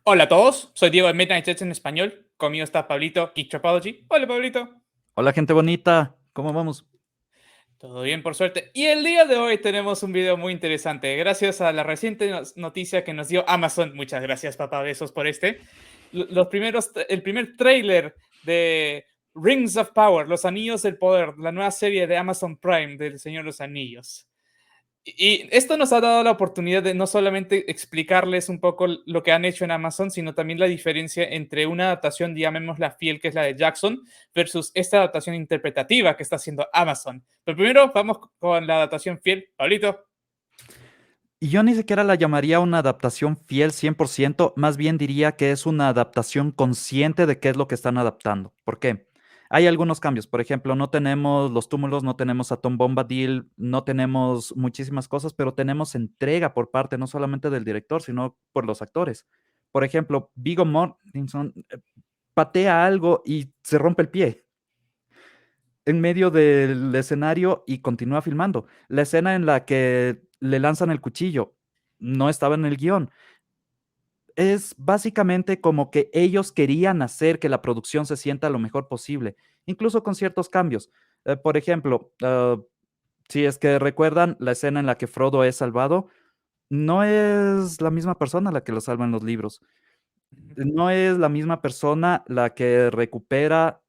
Hola a todos, soy Diego de Midnight Jets en español. Conmigo está Pablito, Geek Tropology. Hola Pablito. Hola, gente bonita, ¿cómo vamos? Todo bien por suerte. Y el día de hoy tenemos un video muy interesante. Gracias a la reciente noticia que nos dio Amazon. Muchas gracias, papá. Besos por este. El primer tráiler de Rings of Power, Los Anillos del Poder, la nueva serie de Amazon Prime del Señor de los Anillos. Y esto nos ha dado la oportunidad de no solamente explicarles un poco lo que han hecho en Amazon, sino también la diferencia entre una adaptación, llamémosla fiel, que es la de Jackson, versus esta adaptación interpretativa que está haciendo Amazon. Pero primero vamos con la adaptación fiel. Pablito. Y yo ni siquiera la llamaría una adaptación fiel 100%, más bien diría que es una adaptación consciente de qué es lo que están adaptando. ¿Por qué? Hay algunos cambios, por ejemplo, no tenemos los túmulos, no tenemos a Tom Bombadil, no tenemos muchísimas cosas, pero tenemos entrega por parte no solamente del director, sino por los actores. Por ejemplo, Viggo Mortensen patea algo y se rompe el pie en medio del escenario y continúa filmando. La escena en la que le lanzan el cuchillo no estaba en el guión. Es básicamente como que ellos querían hacer que la producción se sienta lo mejor posible, incluso con ciertos cambios. Por ejemplo, si es que recuerdan la escena en la que Frodo es salvado, no es la misma persona la que lo salva en los libros. No es la misma persona la que recupera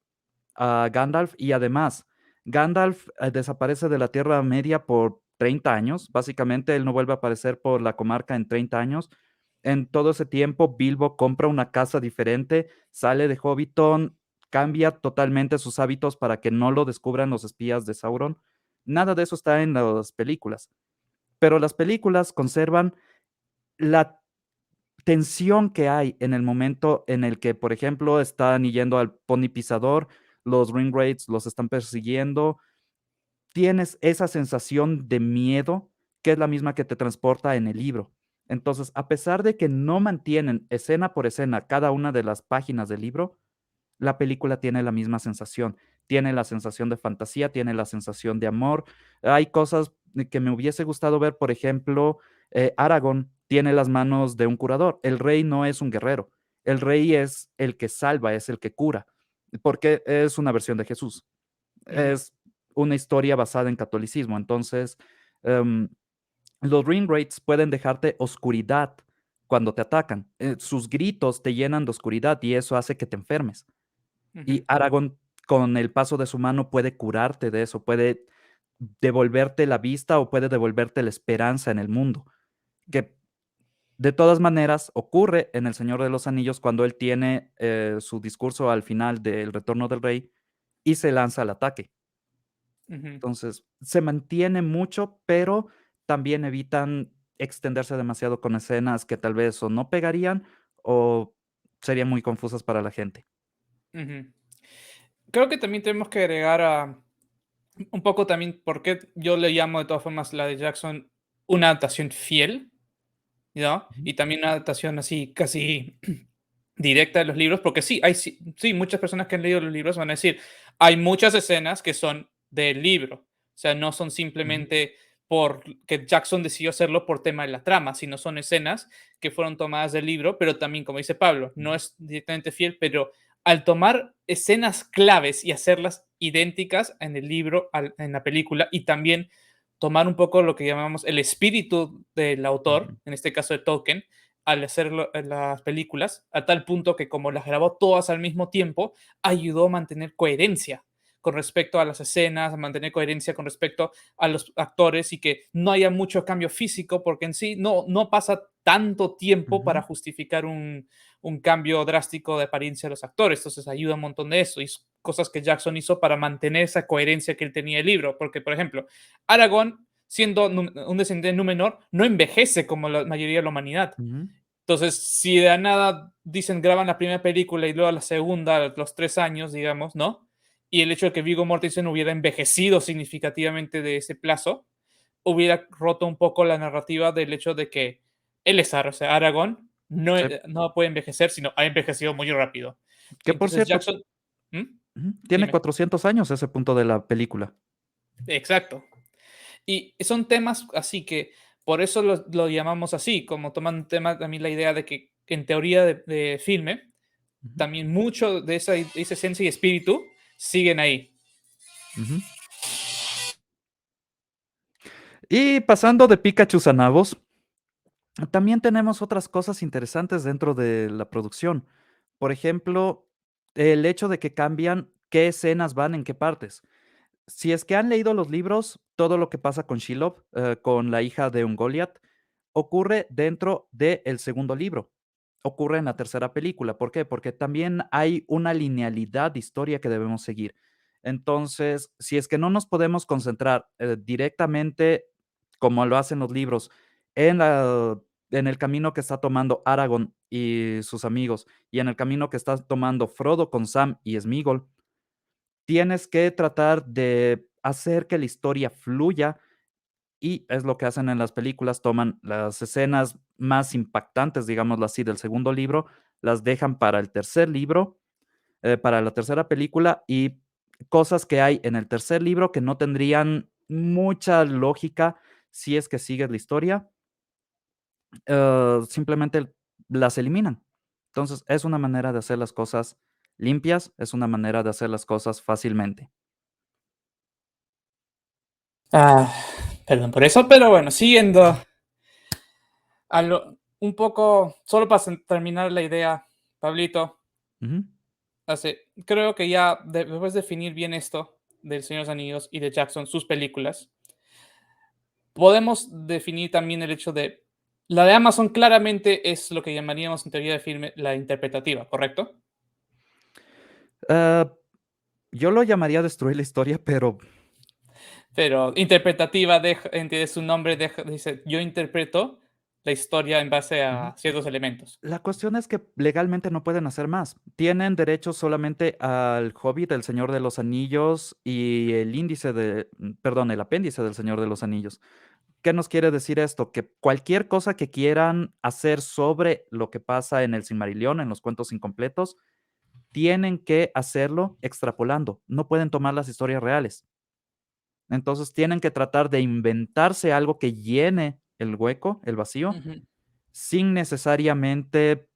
a Gandalf y además, Gandalf desaparece de la Tierra Media por 30 años. Básicamente, él no vuelve a aparecer por la comarca en 30 años. En todo ese tiempo, Bilbo compra una casa diferente, sale de Hobbiton, cambia totalmente sus hábitos para que no lo descubran los espías de Sauron. Nada de eso está en las películas, pero las películas conservan la tensión que hay en el momento en el que, por ejemplo, están yendo al Pony Pisador, los Ringwraiths los están persiguiendo, tienes esa sensación de miedo que es la misma que te transporta en el libro. Entonces, a pesar de que no mantienen escena por escena cada una de las páginas del libro, la película tiene la misma sensación. Tiene la sensación de fantasía, tiene la sensación de amor. Hay cosas que me hubiese gustado ver, por ejemplo, Aragorn tiene las manos de un curador. El rey no es un guerrero. El rey es el que salva, es el que cura, porque es una versión de Jesús. Ujú. Es una historia basada en catolicismo. Entonces, em, los Ringwraiths pueden dejarte oscuridad cuando te atacan. Sus gritos te llenan de oscuridad y eso hace que te enfermes. Ujú. Y Aragorn, con el paso de su mano, puede curarte de eso, puede devolverte la vista o puede devolverte la esperanza en el mundo, que de todas maneras ocurre en El Señor de los Anillos cuando él tiene su discurso al final del Retorno del Rey y se lanza al ataque. Ujú. Entonces, se mantiene mucho, pero también evitan extenderse demasiado con escenas que tal vez o no pegarían o serían muy confusas para la gente. Ujú. Creo que también tenemos que agregar a un poco también por qué yo le llamo de todas formas la de Jackson una adaptación fiel, ¿no? Ujú, Y también una adaptación así casi directa de los libros, porque sí, sí, muchas personas que han leído los libros van a decir, hay muchas escenas que son del libro, o sea, no son ujú, simplemente porque Jackson decidió hacerlo por tema de la trama, sino son escenas que fueron tomadas del libro, pero también, como dice Pablo, no ujú, es directamente fiel, pero al tomar escenas claves y hacerlas idénticas en el libro, en la película, y también tomar un poco lo que llamamos el espíritu del autor, ujú. en este caso de Tolkien, al hacer las películas, a tal punto que como las grabó todas al mismo tiempo, ayudó a mantener coherencia con respecto a las escenas, a mantener coherencia con respecto a los actores y que no haya mucho cambio físico, porque en sí no pasa tanto tiempo para Ujú, justificar un cambio drástico de apariencia de los actores. Entonces ayuda un montón de eso y cosas que Jackson hizo para mantener esa coherencia que él tenía del libro. Porque, por ejemplo, Aragorn, siendo un descendiente de Númenor, no envejece como la mayoría de la humanidad. ujú, Entonces, si de la nada dicen graban la primera película y luego la segunda, a los 3 años, digamos, ¿no? Y el hecho de que Viggo Mortensen hubiera envejecido significativamente de ese plazo, hubiera roto un poco la narrativa del hecho de que él es o sea, Aragorn sí. no puede envejecer, sino ha envejecido muy rápido. Que por Entonces, cierto, Jackson. ¿Mm? tiene Dime. 400 años ese punto de la película. Exacto. Y son temas así que por eso lo llamamos así, como tomando tema también la idea de que en teoría de filme, Ujú, también mucho de esa esencia y espíritu siguen ahí. ujú. Y pasando de Pikachu a nabos, también tenemos otras cosas interesantes dentro de la producción. Por ejemplo, el hecho de que cambian qué escenas van en qué partes. Si es que han leído los libros, todo lo que pasa con Shelob, con la hija de Ungoliath, ocurre dentro del segundo libro. Ocurre en la tercera película. ¿Por qué? Porque también hay una linealidad de historia que debemos seguir. Entonces, si es que no nos podemos concentrar directamente, como lo hacen los libros, en, en el camino que está tomando Aragorn y sus amigos, y en el camino que está tomando Frodo con Sam y Sméagol, tienes que tratar de hacer que la historia fluya y es lo que hacen en las películas, toman las escenas más impactantes, digámoslo así, del segundo libro, las dejan para el tercer libro, para la tercera película y cosas que hay en el tercer libro que no tendrían mucha lógica si es que sigues la historia, simplemente las eliminan. Entonces, es una manera de hacer las cosas limpias, es una manera de hacer las cosas fácilmente. Ah, perdón por eso, pero bueno, siguiendo un poco, solo para terminar la idea, Pablito, Ujú. creo que ya después de definir bien esto del Señor de los Anillos y de Jackson, sus películas, podemos definir también el hecho de la de Amazon claramente es lo que llamaríamos en teoría de filme la interpretativa, ¿correcto? Ah, yo lo llamaría destruir la historia, pero Pero interpretativa entiende su nombre, dice yo interpreto la historia en base ujú. a ciertos elementos. La cuestión es que legalmente no pueden hacer más. Tienen derecho solamente al Hobbit, El Señor de los Anillos y el índice de, perdón, el apéndice del Señor de los Anillos. ¿Qué nos quiere decir esto? Que cualquier cosa que quieran hacer sobre lo que pasa en el Silmarillion, en los cuentos incompletos, tienen que hacerlo extrapolando. No pueden tomar las historias reales. Entonces tienen que tratar de inventarse algo que llene el hueco, el vacío, Ujú, sin necesariamente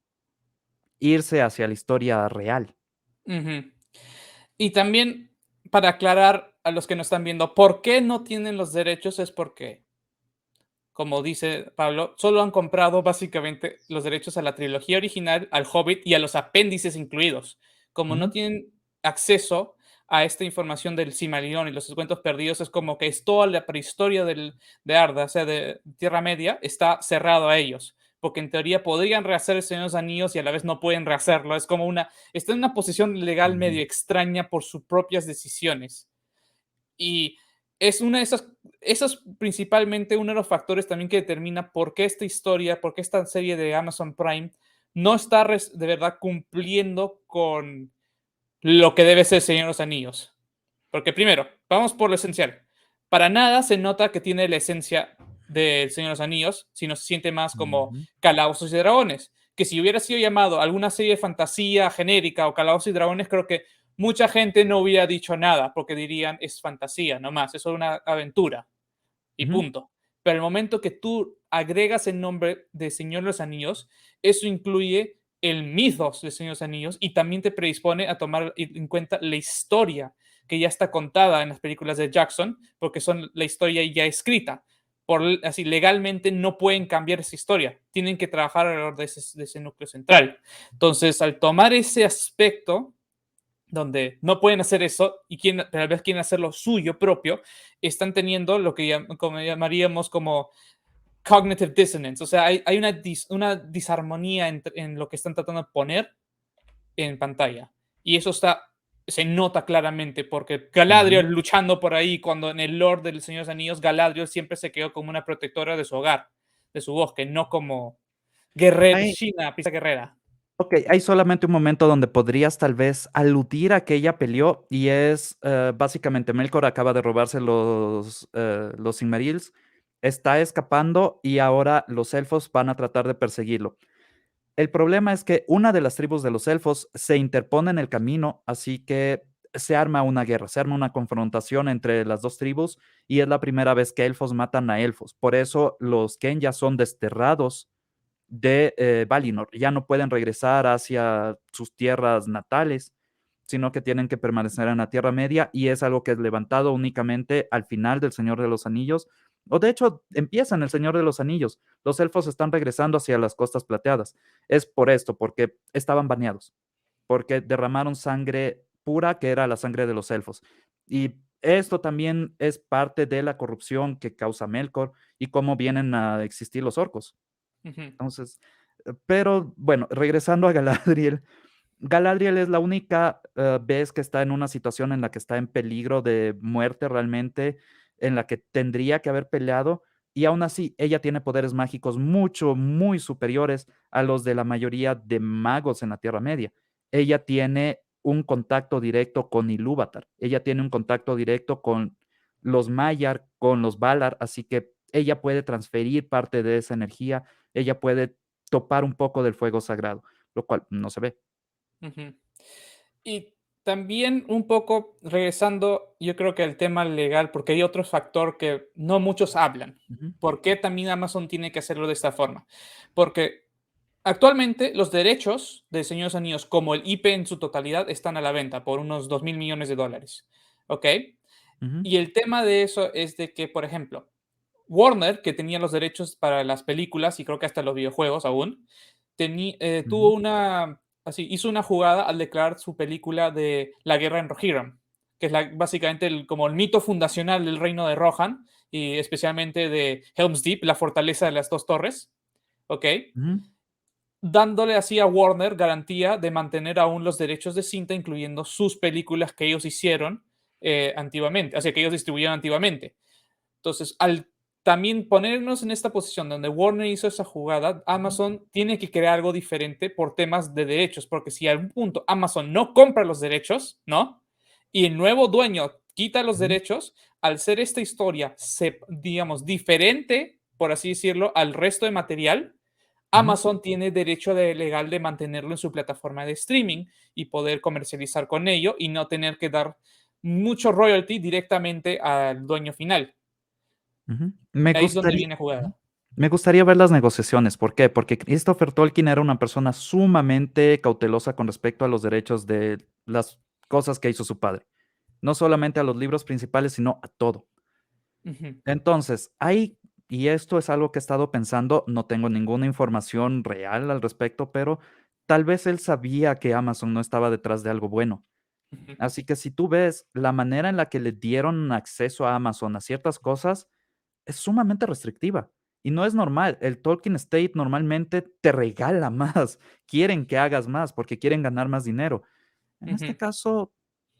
irse hacia la historia real. ujú. Y también para aclarar a los que nos están viendo, ¿por qué no tienen los derechos? Es porque, como dice Pablo, solo han comprado básicamente los derechos a la trilogía original, al Hobbit y a los apéndices incluidos. Como no Ujú, tienen acceso a esta información del Silmarillion y los cuentos perdidos, es como que es toda la prehistoria de Arda, o sea, de Tierra Media, está cerrado a ellos. Porque en teoría podrían rehacer el Señor de los Anillos y a la vez no pueden rehacerlo. Es como está en una posición legal ujú, medio extraña por sus propias decisiones. Y es una de eso es principalmente uno de los factores también que determina por qué esta historia, por qué esta serie de Amazon Prime no está de verdad cumpliendo con lo que debe ser Señor de los Anillos. Porque primero, vamos por lo esencial. Para nada se nota que tiene la esencia del Señor de los Anillos, sino se siente más como ujú, Calabozos y Dragones. Que si hubiera sido llamado alguna serie de fantasía genérica o Calabozos y Dragones, creo que mucha gente no hubiera dicho nada, porque dirían es fantasía, nomás, es una aventura y ujú, punto. Pero el momento que tú agregas el nombre de Señor de los Anillos, eso incluye el mitos de Señor de los Anillos y también te predispone a tomar en cuenta la historia que ya está contada en las películas de Jackson, porque son la historia ya escrita. Así, legalmente no pueden cambiar esa historia, tienen que trabajar alrededor de ese núcleo central. Entonces, al tomar ese aspecto, donde no pueden hacer eso y tal vez quieren hacer lo suyo propio, están teniendo lo que como llamaríamos como cognitive dissonance. O sea, hay una disarmonía en lo que están tratando de poner en pantalla. Y eso se nota claramente porque ujú. Galadriel luchando por ahí, cuando en el Lord del Señor de los Anillos, Galadriel siempre se quedó como una protectora de su hogar, de su bosque, no como guerrera, Hay China, pisa guerrera. okey, hay solamente un momento donde podrías tal vez aludir a que ella peleó y es, básicamente Melkor acaba de robarse los Silmarils, está escapando y ahora los elfos van a tratar de perseguirlo. El problema es que una de las tribus de los elfos se interpone en el camino, así que se arma una guerra, se arma una confrontación entre las 2 tribus y es la primera vez que elfos matan a elfos. Por eso los Quenya son desterrados de Valinor. Ya no pueden regresar hacia sus tierras natales, sino que tienen que permanecer en la Tierra Media y es algo que es levantado únicamente al final del Señor de los Anillos, o de hecho empieza en el Señor de los Anillos. Los elfos están regresando hacia las costas plateadas. Es por esto, porque estaban baneados, porque derramaron sangre pura que era la sangre de los elfos. Y esto también es parte de la corrupción que causa Melkor y cómo vienen a existir los orcos. Ujú, Entonces, pero bueno, regresando a Galadriel, Galadriel es la única vez que está en una situación en la que está en peligro de muerte realmente, en la que tendría que haber peleado, y aún así ella tiene poderes mágicos mucho, muy superiores a los de la mayoría de magos en la Tierra Media. Ella tiene un contacto directo con Ilúvatar, ella tiene un contacto directo con los Maiar, con los Valar, así que ella puede transferir parte de esa energía, ella puede topar un poco del fuego sagrado, lo cual no se ve. ujú. Y también un poco regresando, yo creo que al tema legal, porque hay otro factor que no muchos hablan. Ujú, ¿Por qué también Amazon tiene que hacerlo de esta forma? Porque actualmente los derechos de Señor de los Anillos, como el IP en su totalidad, están a la venta por unos 2.000 millones de dólares. ¿Ok? ujú, Y el tema de eso es de que, por ejemplo, Warner, que tenía los derechos para las películas y creo que hasta los videojuegos aún, ujú, tuvo hizo una jugada al declarar su película de La Guerra en Rohirrim, que es básicamente como el mito fundacional del reino de Rohan y especialmente de Helm's Deep, la fortaleza de las dos torres, ¿ok? ujú, Dándole así a Warner garantía de mantener aún los derechos de cinta, incluyendo sus películas que ellos hicieron antiguamente, o sea, que ellos distribuyeron antiguamente. Entonces, al también ponernos en esta posición donde Warner hizo esa jugada, ujú, Amazon tiene que crear algo diferente por temas de derechos, porque si a algún punto Amazon no compra los derechos, ¿no? Y el nuevo dueño quita los ujú, derechos, al ser esta historia, digamos, diferente, por así decirlo, al resto de material, ujú, Amazon tiene derecho legal de mantenerlo en su plataforma de streaming y poder comercializar con ello y no tener que dar mucho royalty directamente al dueño final. ujú. Ahí es donde viene jugada. Me gustaría ver las negociaciones. ¿Por qué? Porque Christopher Tolkien era una persona sumamente cautelosa con respecto a los derechos de las cosas que hizo su padre. No solamente a los libros principales, sino a todo. Ujú, Entonces, y esto es algo que he estado pensando, no tengo ninguna información real al respecto, pero tal vez él sabía que Amazon no estaba detrás de algo bueno. ujú, Así que si tú ves la manera en la que le dieron acceso a Amazon a ciertas cosas, es sumamente restrictiva. Y no es normal. El Tolkien State normalmente te regala más. Quieren que hagas más porque quieren ganar más dinero. En este ujú, caso,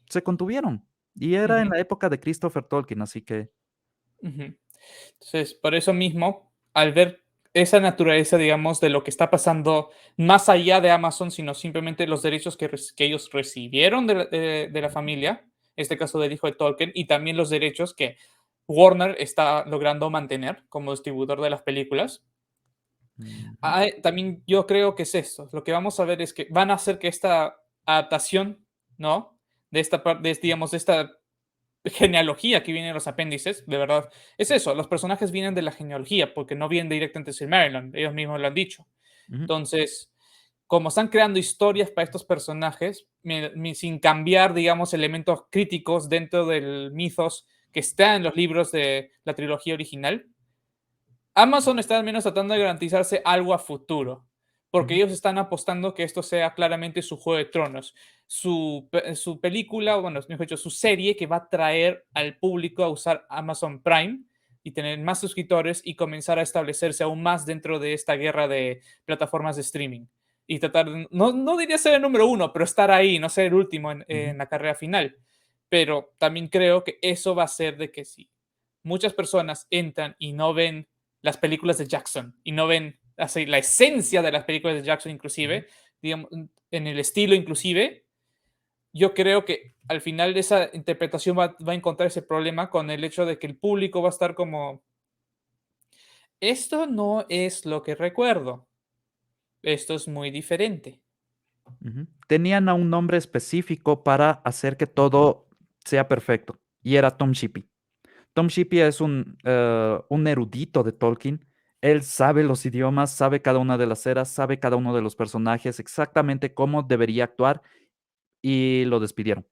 se contuvieron. Y era en ujú, la época de Christopher Tolkien, así que... ujú. Entonces, por eso mismo, al ver esa naturaleza, digamos, de lo que está pasando más allá de Amazon, sino simplemente los derechos que ellos recibieron de la familia, en este caso del hijo de Tolkien, y también los derechos que Warner está logrando mantener como distribuidor de las películas. Ujú, También yo creo que es esto. Lo que vamos a ver es que van a hacer que esta adaptación, ¿no? De esta parte, digamos, de esta genealogía que viene en los apéndices, de verdad, es eso, los personajes vienen de la genealogía, porque no vienen directamente de Silmarillion, ellos mismos lo han dicho. ujú, Entonces, como están creando historias para estos personajes, sin cambiar, digamos, elementos críticos dentro del mitos que está en los libros de la trilogía original, Amazon está al menos tratando de garantizarse algo a futuro, porque ujú, ellos están apostando que esto sea claramente su Juego de Tronos, su película, o bueno, mejor dicho, su serie que va a traer al público a usar Amazon Prime y tener más suscriptores y comenzar a establecerse aún más dentro de esta guerra de plataformas de streaming. Y tratar, no diría ser el número uno, pero estar ahí, no ser el último ujú, en la carrera final. Pero también creo que eso va a ser de que si muchas personas entran y no ven las películas de Jackson y no ven así, la esencia de las películas de Jackson ujú, inclusive, digamos, en el estilo inclusive, yo creo que al final de esa interpretación va a encontrar ese problema con el hecho de que el público va a estar como, esto no es lo que recuerdo, esto es muy diferente. ujú. Tenían a un nombre específico para hacer que todo sea perfecto, y era Tom Shippey. Tom Shippey es un erudito de Tolkien Él sabe los idiomas, sabe cada una de las eras, sabe cada uno de los personajes, exactamente cómo debería actuar y lo despidieron.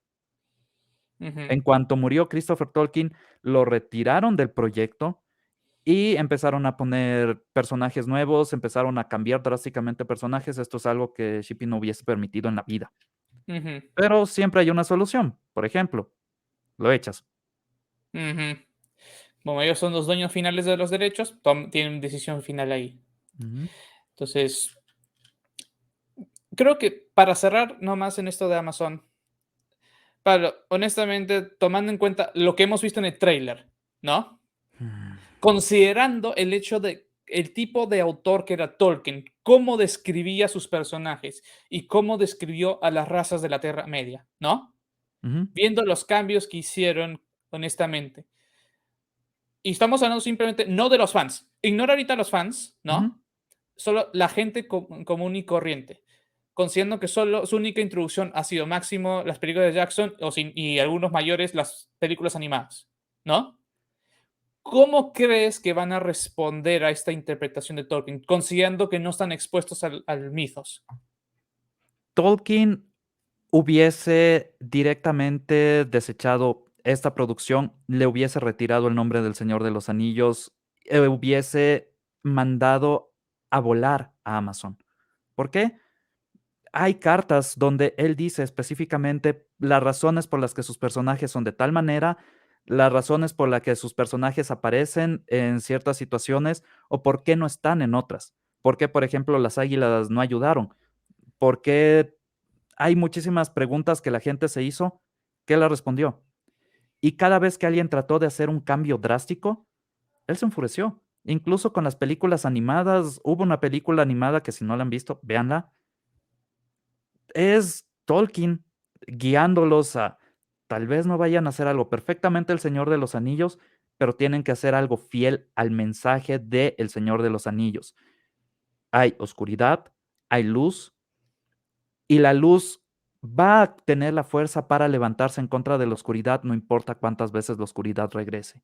Ujú, En cuanto murió Christopher Tolkien, lo retiraron del proyecto y empezaron a poner personajes nuevos, empezaron a cambiar drásticamente personajes. Esto es algo que Shipping no hubiese permitido en la vida. ujú, Pero siempre hay una solución. Por ejemplo, lo echas. ujú. Como ellos son los dueños finales de los derechos, tienen decisión final ahí. Ujú, Entonces, creo que para cerrar nomás en esto de Amazon, Pablo, honestamente, tomando en cuenta lo que hemos visto en el tráiler, ¿no? mm, Considerando el hecho de el tipo de autor que era Tolkien, cómo describía sus personajes y cómo describió a las razas de la Tierra Media, ¿no? ujú, Viendo los cambios que hicieron, honestamente. Y estamos hablando simplemente no de los fans. Ignora ahorita los fans, ujú. ¿no? Solo la gente común y corriente. Considerando que solo su única introducción ha sido máximo las películas de Jackson y algunos mayores las películas animadas, ¿no? ¿Cómo crees que van a responder a esta interpretación de Tolkien, considerando que no están expuestos al mitos? Tolkien hubiese directamente desechado esta producción, le hubiese retirado el nombre del Señor de los Anillos, hubiese mandado a volar a Amazon. ¿Por qué? Hay cartas donde él dice específicamente las razones por las que sus personajes son de tal manera, las razones por las que sus personajes aparecen en ciertas situaciones o por qué no están en otras. ¿Por qué, por ejemplo, las águilas no ayudaron? ¿Por qué hay muchísimas preguntas que la gente se hizo? ¿Qué la respondió? Y cada vez que alguien trató de hacer un cambio drástico, él se enfureció. Incluso con las películas animadas, hubo una película animada que si no la han visto, véanla. Es Tolkien guiándolos a tal vez no vayan a hacer algo perfectamente El Señor de los Anillos, pero tienen que hacer algo fiel al mensaje de El Señor de los Anillos. Hay oscuridad, hay luz, y la luz va a tener la fuerza para levantarse en contra de la oscuridad, no importa cuántas veces la oscuridad regrese.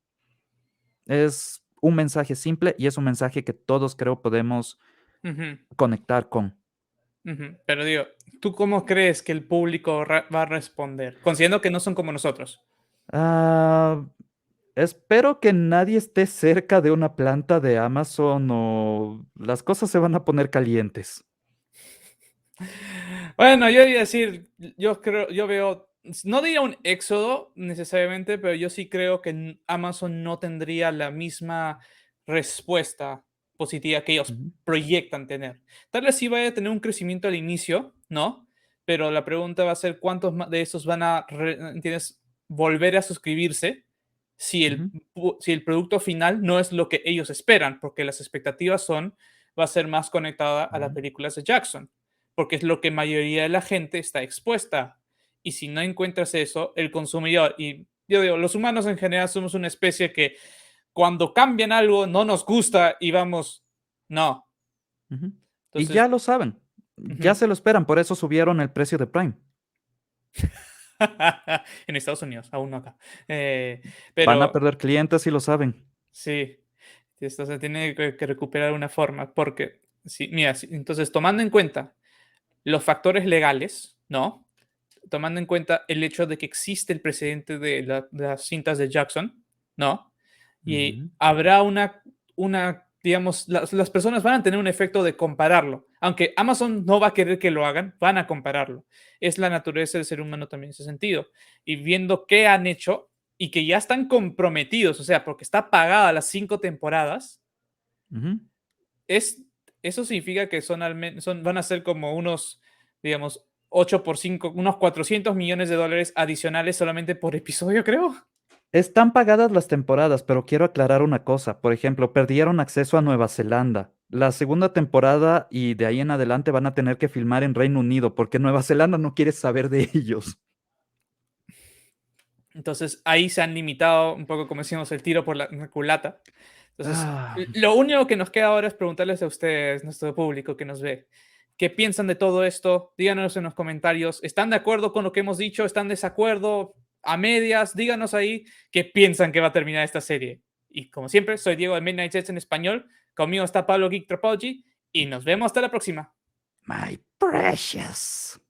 Es un mensaje simple y es un mensaje que todos creo podemos Ujú, conectar con. ujú. Pero digo, ¿tú cómo crees que el público va a responder? Considerando que no son como nosotros. Ah, espero que nadie esté cerca de una planta de Amazon o las cosas se van a poner calientes. Bueno, yo iba a decir, yo creo, yo veo, no diría un éxodo necesariamente, pero yo sí creo que Amazon no tendría la misma respuesta positiva que ellos Ujú, proyectan tener. Tal vez sí vaya a tener un crecimiento al inicio, ¿no? Pero la pregunta va a ser cuántos de esos van a, ¿entiendes? Volver a suscribirse si ujú, si el producto final no es lo que ellos esperan, porque las expectativas son, va a ser más conectada a las ujú, películas de Jackson porque es lo que mayoría de la gente está expuesta. Y si no encuentras eso, el consumidor, y yo digo, los humanos en general somos una especie que cuando cambian algo no nos gusta y vamos, no. ujú. Y Entonces, ya lo saben, ya ujú. se lo esperan, por eso subieron el precio de Prime. En Estados Unidos, aún no acá. Van a Pero perder clientes y lo saben. sí, esto se tiene que recuperar de una forma, porque, sí, mira, entonces tomando en cuenta los factores legales, ¿no? Tomando en cuenta el hecho de que existe el precedente de, de las cintas de Jackson, ¿no? Y Ujú, habrá digamos, las personas van a tener un efecto de compararlo. Aunque Amazon no va a querer que lo hagan, van a compararlo. Es la naturaleza del ser humano también en ese sentido. Y viendo qué han hecho y que ya están comprometidos, o sea, porque está pagada las 5 temporadas, ujú. es, eso significa que van a ser como unos, digamos, 8 por 5 unos 400 millones de dólares adicionales solamente por episodio, creo. Están pagadas las temporadas, pero quiero aclarar una cosa. Por ejemplo, perdieron acceso a Nueva Zelanda. La segunda temporada y de ahí en adelante van a tener que filmar en Reino Unido porque Nueva Zelanda no quiere saber de ellos. Entonces ahí se han limitado un poco, como decimos, el tiro por la culata. Entonces, Ah, lo único que nos queda ahora es preguntarles a ustedes, nuestro público que nos ve, ¿qué piensan de todo esto? Díganos en los comentarios. ¿Están de acuerdo con lo que hemos dicho? ¿Están de desacuerdo? ¿A medias? Díganos ahí qué piensan que va a terminar esta serie. Y como siempre, soy Diego de Midnight Jets en español. Conmigo está Pablo Geek Tropology y nos vemos hasta la próxima. My precious.